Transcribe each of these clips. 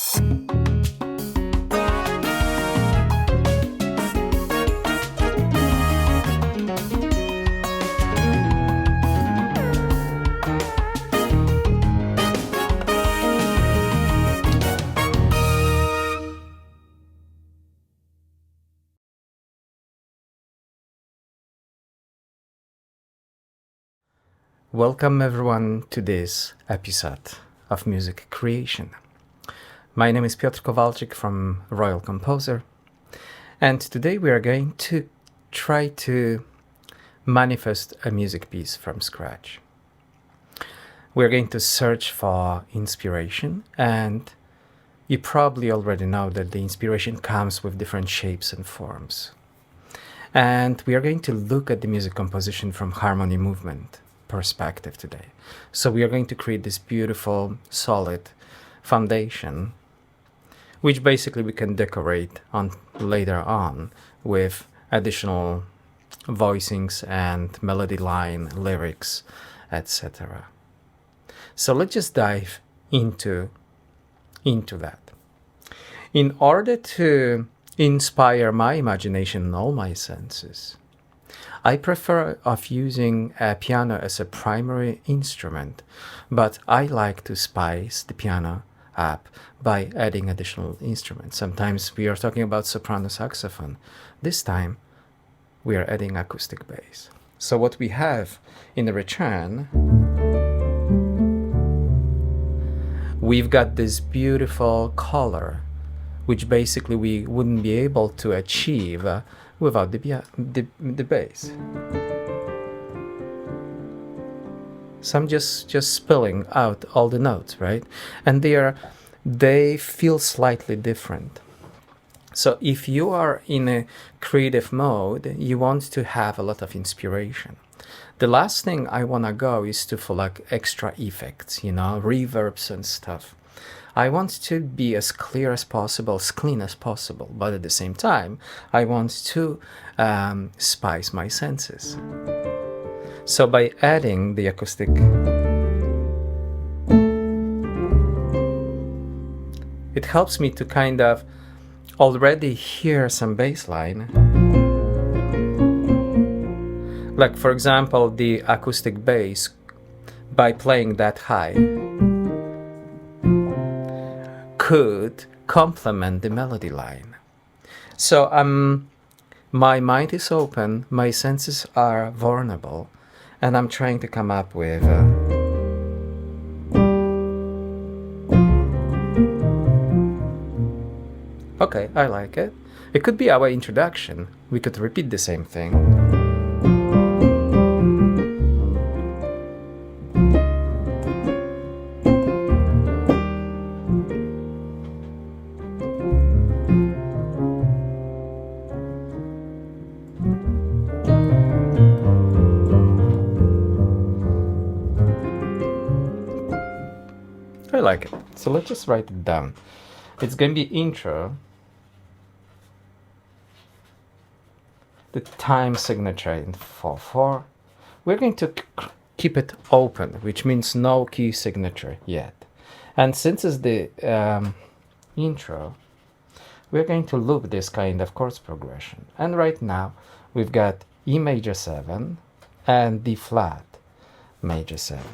Welcome everyone to this episode of Music Creation. My name is Piotr Kowalczyk from Royal Composer, and today we are going to try to manifest a music piece from scratch. We're going to search for inspiration, and you probably already know that the inspiration comes with different shapes and forms. And we are going to look at the music composition from harmony movement perspective today. So we are going to create this beautiful, solid foundation, which basically we can decorate on later on with additional voicings and melody line, lyrics, etc. So let's just dive into that. In order to inspire my imagination and all my senses, I prefer of using a piano as a primary instrument, but I like to spice the piano up by adding additional instruments. Sometimes we are talking about soprano saxophone. This time we are adding acoustic bass. So what we have in the return, we've got this beautiful color, which basically we wouldn't be able to achieve without the bass. So I'm just spilling out all the notes, right? And they feel slightly different. So if you are in a creative mode, you want to have a lot of inspiration. The last thing I want to go is to for like extra effects, reverbs and stuff. I want to be as clear as possible, as clean as possible, but at the same time, I want to spice my senses. So by adding the acoustic, it helps me to kind of already hear some bass line. Like for example, the acoustic bass, by playing that high, could complement the melody line. So my mind is open, my senses are vulnerable, and I'm trying to come up with okay, I like it. It could be our introduction. We could repeat the same thing. I like it. So let's just write it down. It's going to be intro, the time signature in 4/4. We're going to keep it open, which means no key signature yet. And since it's the intro, we're going to loop this kind of chords progression. And right now, we've got E major 7 and D flat major 7.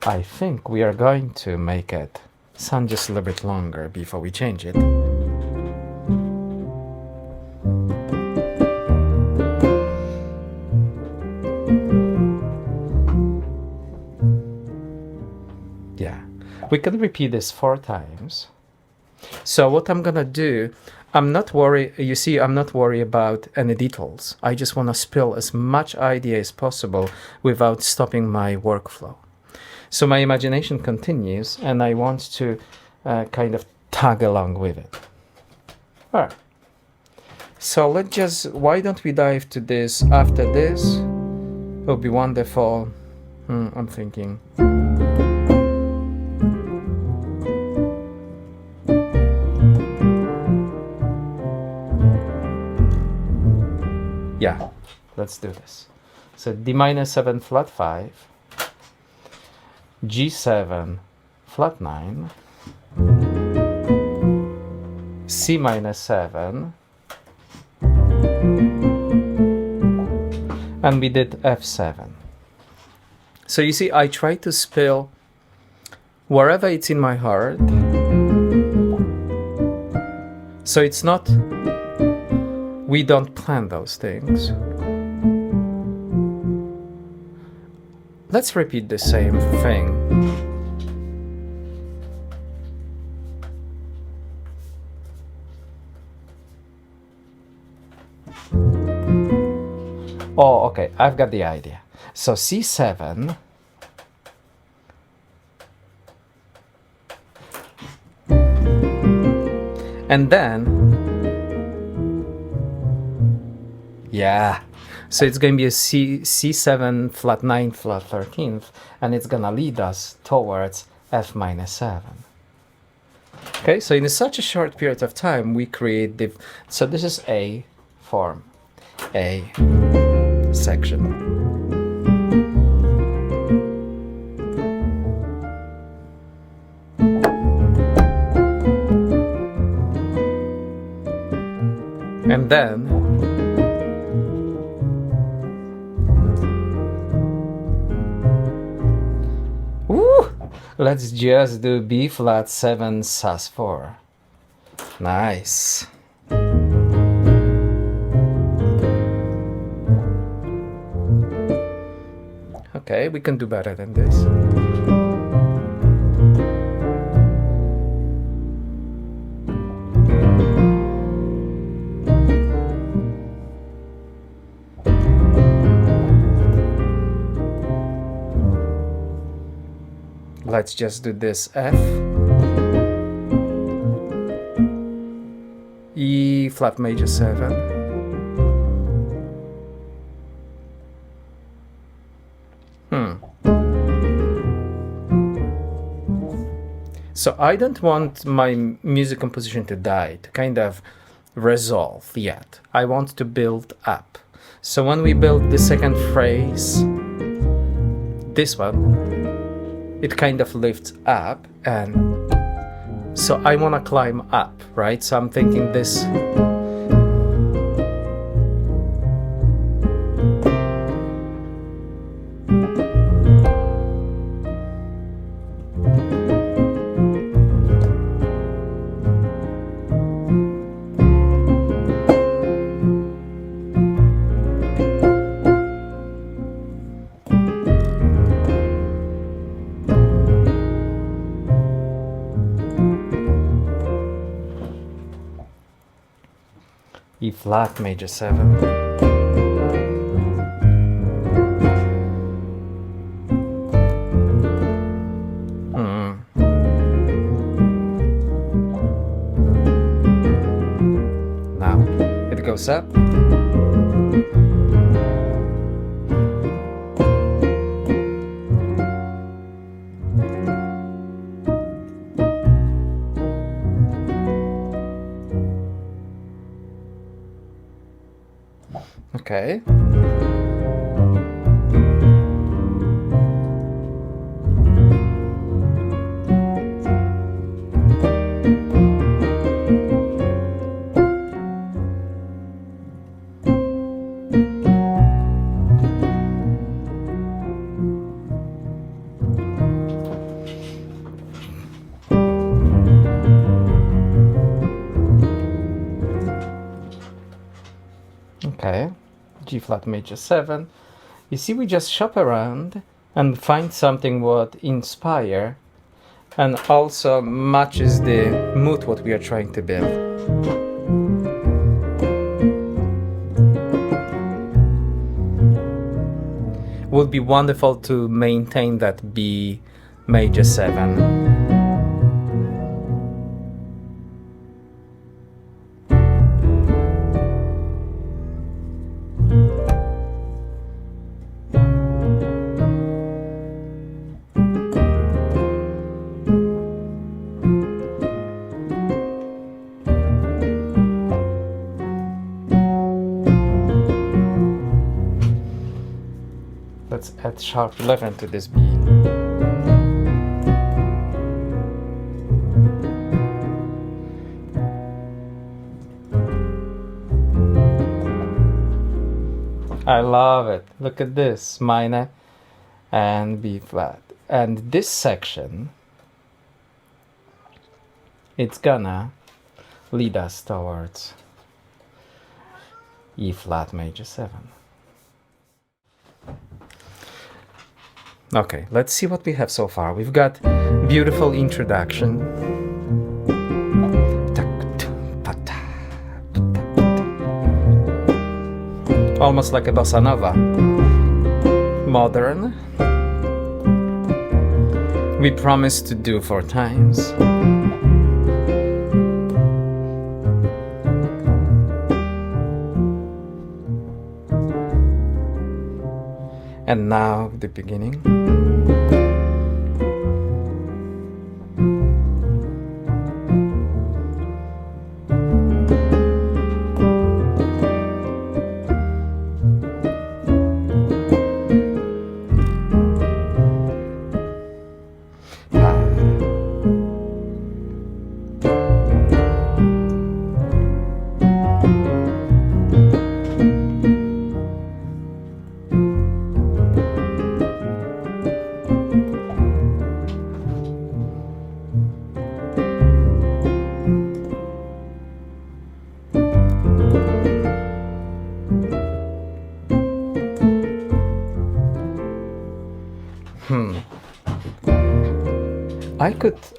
I think we are going to make it sound just a little bit longer before we change it. Yeah, we can repeat this 4 times. So what I'm gonna do, I'm not worried about any details. I just want to spill as much idea as possible without stopping my workflow. So my imagination continues, and I want to kind of tag along with it. All right. So why don't we dive to this after this? It would be wonderful. I'm thinking. Yeah, let's do this. So D minor 7 flat 5, G7 flat 9, C minor 7, and we did F7. So you see, I try to spell wherever it's in my heart. So it's not, we don't plan those things. Let's repeat the same thing. Oh, okay, I've got the idea. So C7, and then, yeah, so it's going to be a C7 flat 9 flat 13th, and it's going to lead us towards F minor 7. Okay, so in such a short period of time, we create the, so this is A form, A section. And then let's just do B flat 7 sus4. Nice. Okay, we can do better than this. Let's just do this F, E flat major 7, So I don't want my music composition to die, to kind of resolve yet. I want to build up. So when we build the second phrase, this one, it kind of lifts up, and so I want to climb up, right? So I'm thinking this. E flat major 7. Now it goes up. Okay. Okay. G flat major 7. You see, we just shop around and find something what inspire and also matches the mood what we are trying to build. Would be wonderful to maintain that B major 7. let's add sharp 11 to this B. I love it. Look at this, minor and B flat. And this section, it's gonna lead us towards E flat major 7. Okay, let's see what we have so far. We've got beautiful introduction. Almost like a Bossa Nova. Modern. We promised to do 4 times. And now the beginning.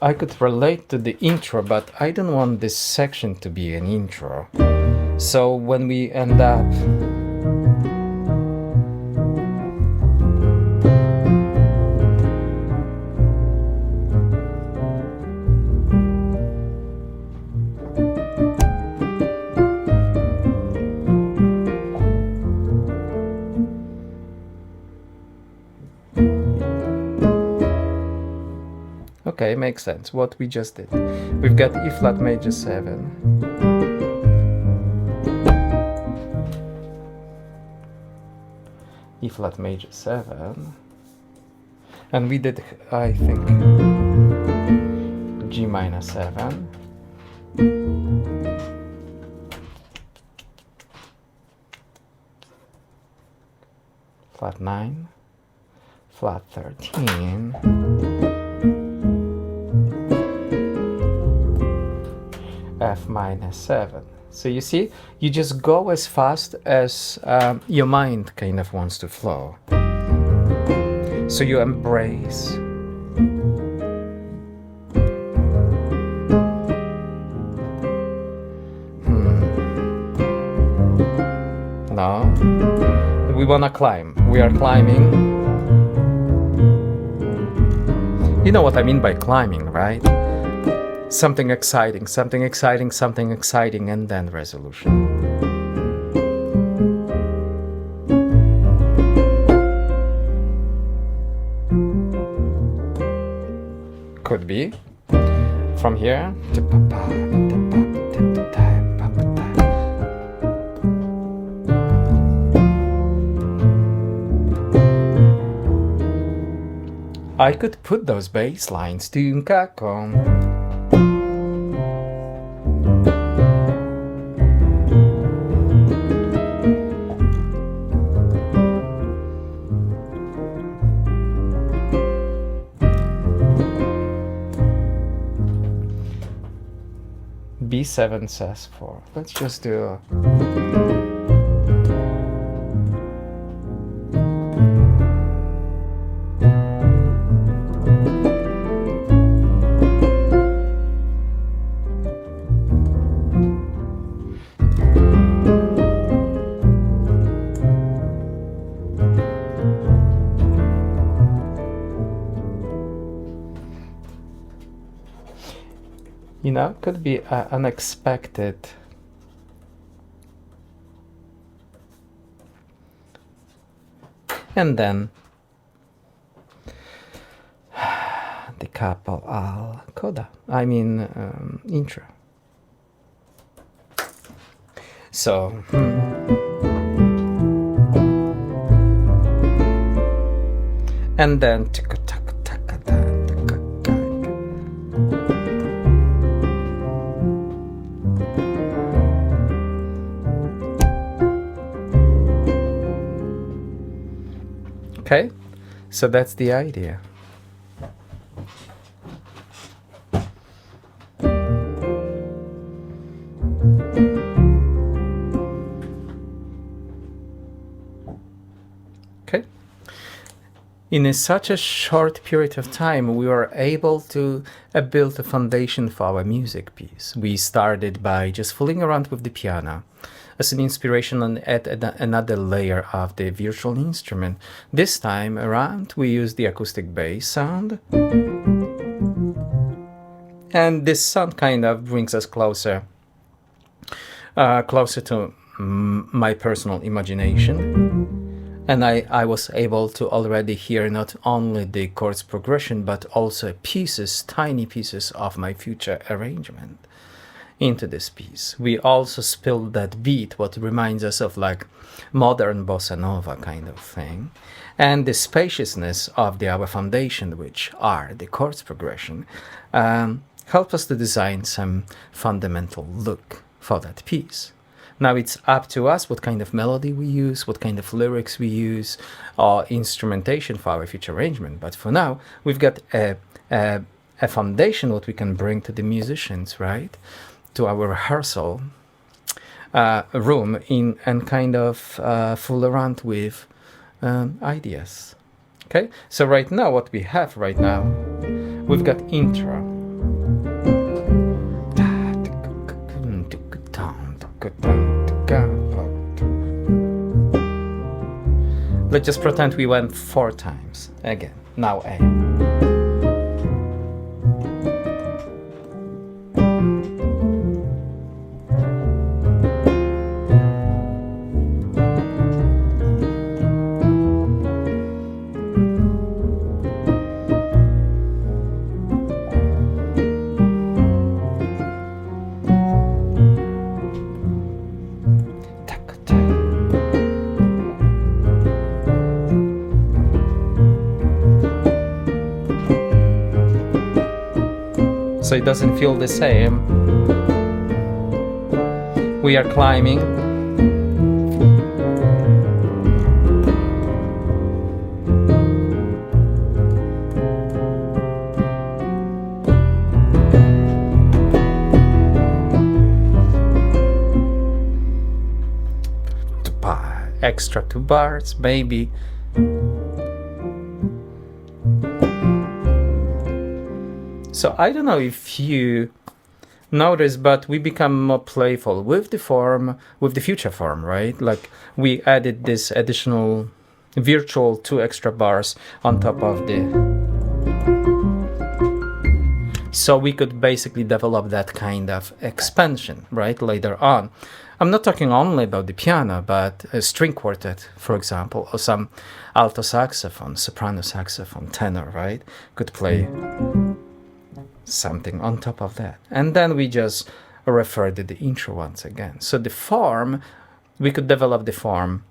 I could relate to the intro, but I don't want this section to be an intro. So when we end up okay, makes sense what we just did. We've got E flat major 7. E flat major 7. And we did, I think, G minor 7. Flat 9. Flat 13. F minor 7. So you see, you just go as fast as your mind kind of wants to flow. So you embrace. No, we wanna climb. We are climbing. You know what I mean by climbing, right? Something exciting, something exciting, something exciting, and then resolution. Could be from here to I could put those bass lines to B7 says 4. Let's just do you know, could be unexpected. And then the couple al coda, I mean intro. So and then okay, so that's the idea. Okay. In such a short period of time, we were able to build a foundation for our music piece. We started by just fooling around with the piano as an inspiration and add another layer of the virtual instrument. This time around, we use the acoustic bass sound. And this sound kind of brings us closer to my personal imagination. And I was able to already hear not only the chords progression, but also pieces, tiny pieces of my future arrangement into this piece. We also spilled that beat, what reminds us of like modern Bossa Nova kind of thing. And the spaciousness of our foundation, which are the chords progression, help us to design some fundamental look for that piece. Now it's up to us what kind of melody we use, what kind of lyrics we use, or instrumentation for our future arrangement. But for now, we've got a foundation what we can bring to the musicians, right? To our rehearsal room and kind of fool around with ideas. Okay, so right now, what we have right now, we've got intro. Let's just pretend we went 4 times again. Now A. So it doesn't feel the same. We are climbing. Extra 2 bars, maybe. So I don't know if you notice, but we become more playful with the form, with the future form, right? Like we added this additional virtual 2 extra bars on top of the... So we could basically develop that kind of expansion, right, later on. I'm not talking only about the piano, but a string quartet, for example, or some alto saxophone, soprano saxophone, tenor, right, could play something on top of that. And then we just refer to the intro once again. So the form, we could develop the form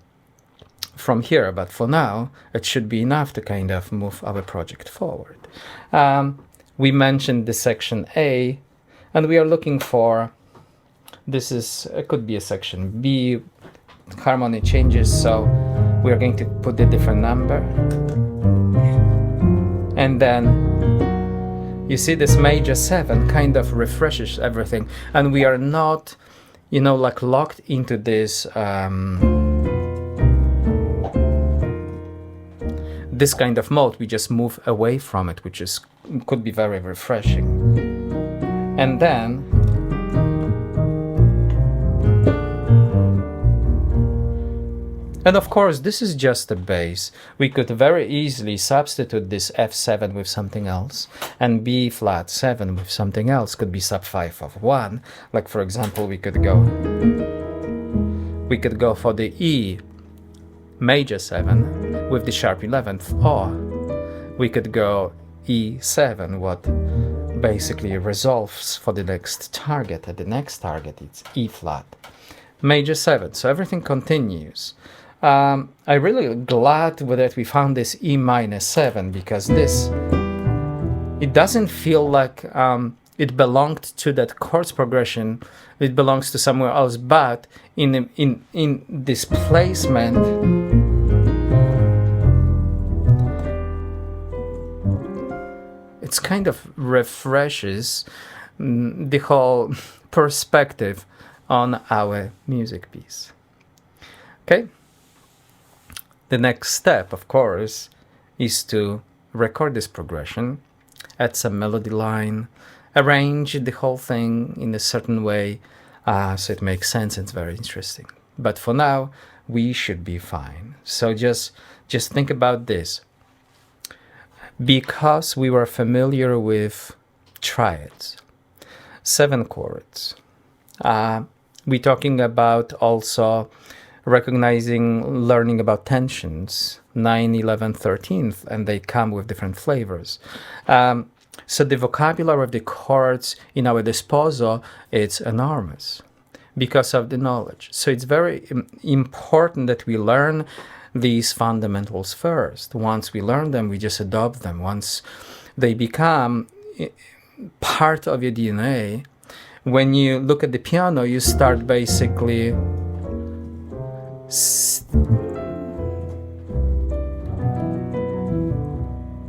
from here, but for now, it should be enough to kind of move our project forward. We mentioned the section A, and we are looking for, this is, it could be a section B, harmony changes, so we are going to put a different number. And then you see this major 7 kind of refreshes everything, and we are not, you know, like locked into this this kind of mode. We just move away from it, which is could be very refreshing. And then and of course, this is just a bass. We could very easily substitute this F7 with something else, and B flat 7 with something else. Could be sub 5 of 1. Like for example, we could go for the E major 7 with the sharp 11th, or we could go E7, what basically resolves for the next target. At the next target, it's E flat major 7. So everything continues. I'm really glad that we found this E minor 7, because this, it doesn't feel like it belonged to that chords progression. It belongs to somewhere else, but in this placement, it's kind of refreshes the whole perspective on our music piece. Okay. The next step, of course, is to record this progression, add some melody line, arrange the whole thing in a certain way so it makes sense and it's very interesting. But for now, we should be fine. So just think about this. Because we were familiar with triads, 7 chords, we're talking about also recognizing, learning about tensions, 9, 11, 13th, and they come with different flavors. So the vocabulary of the chords in our disposal, it's enormous because of the knowledge. So it's very important that we learn these fundamentals first. Once we learn them, we just adopt them. Once they become part of your DNA, when you look at the piano, you start basically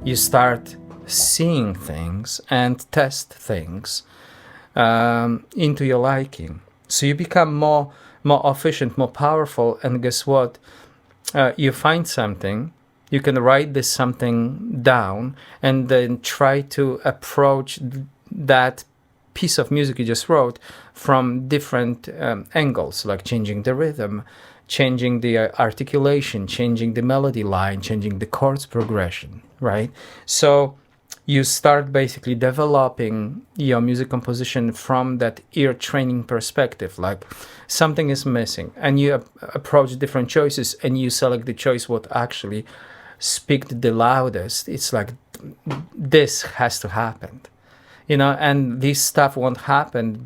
you start seeing things and test things into your liking. So you become more efficient, more powerful, and guess what? You find something, you can write this something down and then try to approach that piece of music you just wrote from different angles, like changing the rhythm, changing the articulation, changing the melody line, changing the chords progression, right? So you start basically developing your music composition from that ear training perspective, like something is missing, and you approach different choices and you select the choice what actually speak the loudest. It's like, this has to happen, you know, and this stuff won't happen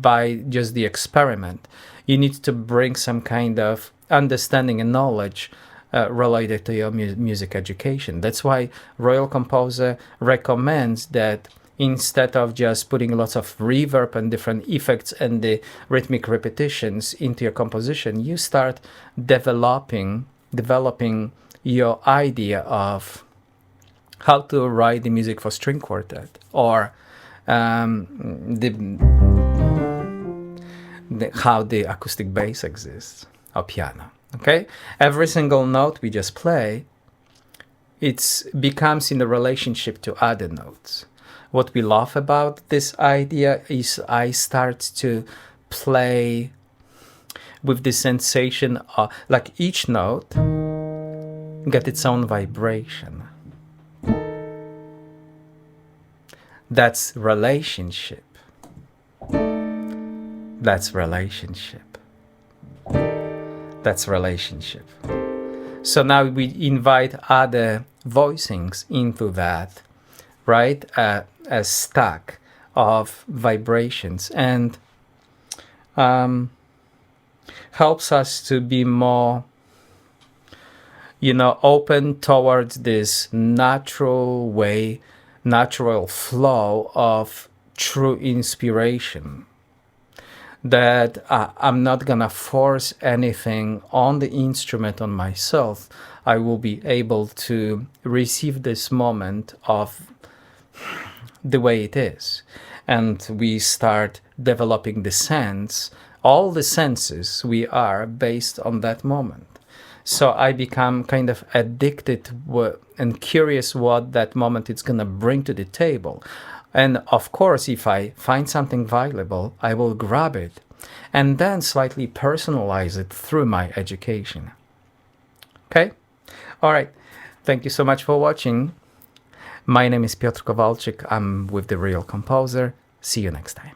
by just the experiment. You need to bring some kind of understanding and knowledge related to your music education. That's why Royal Composer recommends that instead of just putting lots of reverb and different effects and the rhythmic repetitions into your composition, you start developing your idea of how to write the music for string quartet, or how the acoustic bass exists, or piano. Okay, every single note we just play, it becomes in a relationship to other notes. What we love about this idea is I start to play with the sensation of, like, each note get its own vibration. That's relationship. That's relationship. That's relationship. So now we invite other voicings into that, right? A stack of vibrations, and helps us to be more, open towards this natural way, natural flow of true inspiration. That I'm not gonna force anything on the instrument, on myself. I will be able to receive this moment of the way it is. And we start developing the sense, all the senses we are based on that moment. So I become kind of addicted and curious what that moment is gonna bring to the table. And of course, if I find something valuable, I will grab it and then slightly personalize it through my education. Okay? All right. Thank you so much for watching. My name is Piotr Kowalczyk. I'm with The Real Composer. See you next time.